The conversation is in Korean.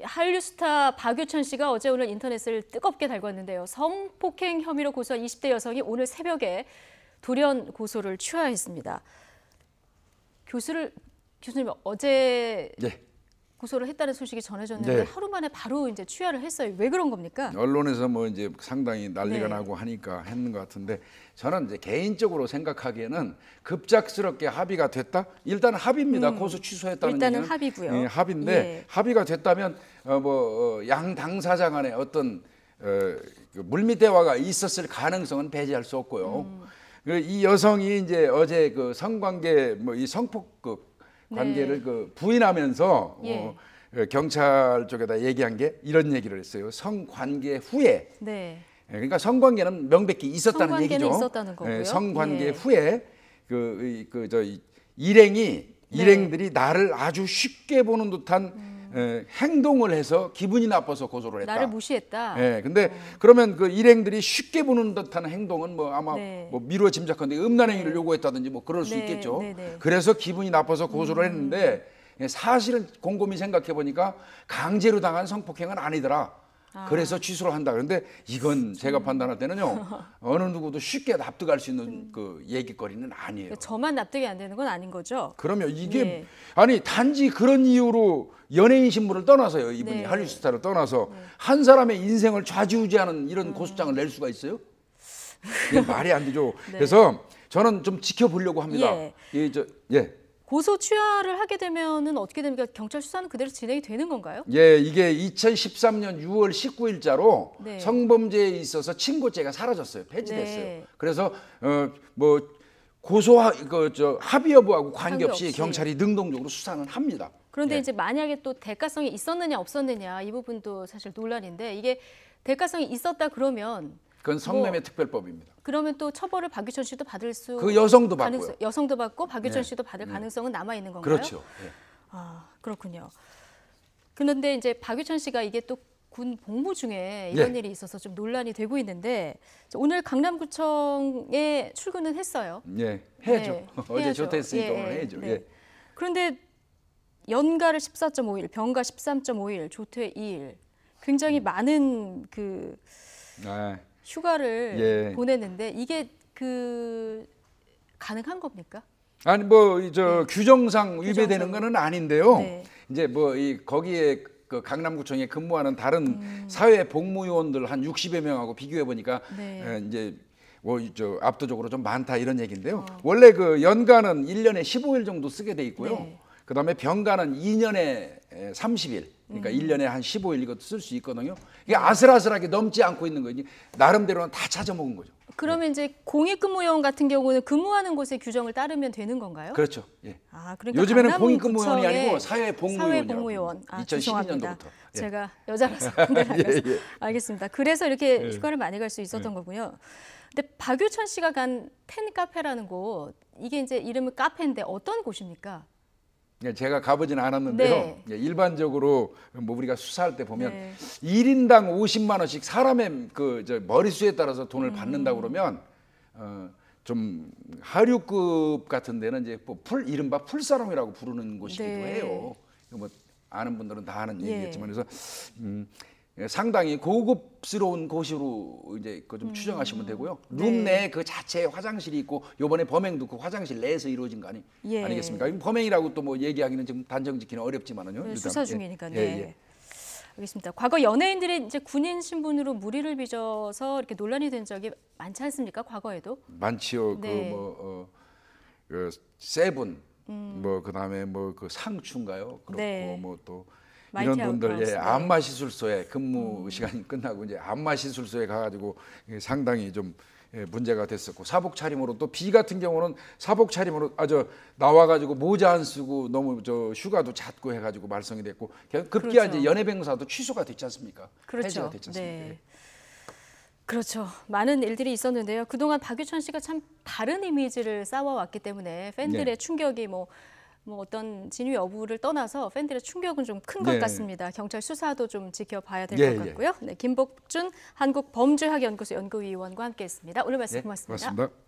한류 스타 박유천 씨가 어제 오늘 인터넷을 뜨겁게 달궜는데요. 성폭행 혐의로 고소한 20대 여성이 오늘 새벽에 돌연 고소를 취하했습니다. 교수님 어제 네. 고소를 했다는 소식이 전해졌는데 네. 하루 만에 바로 이제 취하를 했어요. 왜 그런 겁니까? 언론에서 뭐 이제 상당히 난리가 네. 나고 하니까 했는 것 같은데 저는 이제 개인적으로 생각하기에는 급작스럽게 합의가 됐다. 일단 합의입니다. 고소 취소했다는 일단은 얘기는 합의고요. 예, 합의인데 예. 합의가 됐다면 양 당사자 간에 어떤 그 물밑 대화가 있었을 가능성은 배제할 수 없고요. 이 여성이 이제 어제 그 성관계 이 성폭 관계를 네. 부인하면서 예. 경찰 쪽에다 얘기한 게 이런 얘기를 했어요. 성관계 후에. 네. 그러니까 성관계는 명백히 있었다는 성관계는 얘기죠. 있었다는 거고요. 성관계 예. 후에 일행들이 나를 아주 쉽게 보는 듯한 행동을 해서 기분이 나빠서 고소를 했다. 나를 무시했다. 예, 근데 그러면 그 일행들이 쉽게 보는 듯한 행동은 아마 네. 미루어 짐작하는데 음란행위를 네. 요구했다든지 그럴 수 네, 있겠죠. 네, 네. 그래서 기분이 나빠서 고소를 했는데 사실은 곰곰이 생각해 보니까 강제로 당한 성폭행은 아니더라. 그래서 취소를 한다. 그런데 이건 제가 판단할 때는요. 어느 누구도 쉽게 납득할 수 있는 그 얘기거리는 아니에요. 저만 납득이 안 되는 건 아닌 거죠? 그러면 이게 예. 아니 단지 그런 이유로 연예인 신분을 떠나서요. 이분이 네. 한류 스타를 떠나서 한 사람의 인생을 좌지우지하는 이런 고소장을 낼 수가 있어요? 이게 말이 안 되죠. 네. 그래서 저는 좀 지켜보려고 합니다. 예. 고소 취하를 하게 되면은 어떻게 됩니까? 경찰 수사는 그대로 진행이 되는 건가요? 예, 이게 2013년 6월 19일자로 네. 성범죄에 있어서 친고죄가 사라졌어요. 폐지됐어요. 네. 그래서 합의 여부하고 관계없이 관계없이. 경찰이 능동적으로 수사는 합니다. 그런데 예. 이제 만약에 또 대가성이 있었느냐 없었느냐 이 부분도 사실 논란인데 이게 대가성이 있었다 그러면 그건 성매매 특별법입니다. 그러면 또 처벌을 박유천 씨도 받을 수 그 여성도 받고요. 여성도 받고 박유천 네. 씨도 받을 가능성은 남아 있는 건가요? 그렇죠. 예. 아, 그렇군요. 그런데 이제 박유천 씨가 이게 또 군 복무 중에 이런 예. 일이 있어서 좀 논란이 되고 있는데 오늘 강남구청에 출근은 했어요. 예, 해야죠. 네, 어제 해야죠. 조퇴했으니까 예, 오늘 해야죠. 네. 예. 그런데 연가를 14.5일, 병가 13.5일, 조퇴 2일. 굉장히 많은 그 아, 휴가를 예. 보냈는데 이게 가능한 겁니까? 아니 규정상 위배되는 거는 아닌데요. 네. 이제 거기에 그 강남구청에 근무하는 다른 사회 복무요원들 한 60여 명하고 비교해 보니까 네. 이제 압도적으로 좀 많다 이런 얘기인데요. 원래 그 연가는 1년에 15일 정도 쓰게 돼 있고요. 네. 그다음에 병가는 2년에 30일. 그러니까 1년에 한 15일 이것도 쓸 수 있거든요. 이게 아슬아슬하게 넘지 않고 있는 거지. 나름대로는 다 찾아먹은 거죠. 그러면 이제 공익근무요원 같은 경우는 근무하는 곳의 규정을 따르면 되는 건가요? 그렇죠. 예. 아, 그러니까 요즘에는 공익근무요원이 강남구청의 아니고 사회복무요원이라고. 사회복무요원. 아, 2012년도부터. 예. 제가 여자라서 예. 예. 알겠습니다. 그래서 이렇게 휴가를 많이 갈 수 있었던 거군요. 근데 박유천 씨가 간 텐카페라는 곳, 이게 이제 이름은 카페인데 어떤 곳입니까? 제가 가보지는 않았는데요. 네. 일반적으로 우리가 수사할 때 보면 네. 1인당 50만 원씩 사람의 머릿수에 따라서 돈을 받는다 그러면 좀 하류급 같은 데는 이제 이른바 풀사롱이라고 부르는 곳이기도 네. 해요. 아는 분들은 다 아는 예. 얘기겠지만 그래서 상당히 고급스러운 곳으로 이제 좀 추정하시면 되고요. 룸 네. 내에 그 자체에 화장실이 있고 요번에 범행도 그 화장실 내에서 이루어진 거 예. 아니겠습니까? 범행이라고 또 얘기하기는 지금 단정 짓기는 어렵지만은요. 네, 일단, 수사 중이니까. 예, 네. 예. 알겠습니다. 과거 연예인들이 이제 군인 신분으로 무리를 빚어서 이렇게 논란이 된 적이 많지 않습니까? 과거에도? 많지요. 네. 세븐 그다음에 그 상추인가요? 그렇고 네. 또 마이티 이런 분들 아웃하우스, 네. 안마 시술소에 근무 시간이 끝나고 이제 안마 시술소에 가가지고 상당히 좀 문제가 됐었고 사복 차림으로 또 비 같은 경우는 사복 차림으로 나와가지고 모자 안 쓰고 너무 휴가도 잦고 해가지고 말썽이 됐고 급기야 그렇죠. 이제 연예병사도 취소가 됐지 않습니까? 그렇죠. 해제가 됐지 않습니까? 네. 그렇죠. 많은 일들이 있었는데요. 그동안 박유천 씨가 참 다른 이미지를 쌓아왔기 때문에 팬들의 네. 충격이 뭐 어떤 진위 여부를 떠나서 팬들의 충격은 좀 큰 것 네. 같습니다. 경찰 수사도 좀 지켜봐야 될 예, 것 같고요. 네, 김복준 한국범죄학연구소 연구위원과 함께했습니다. 오늘 말씀 고맙습니다. 고맙습니다.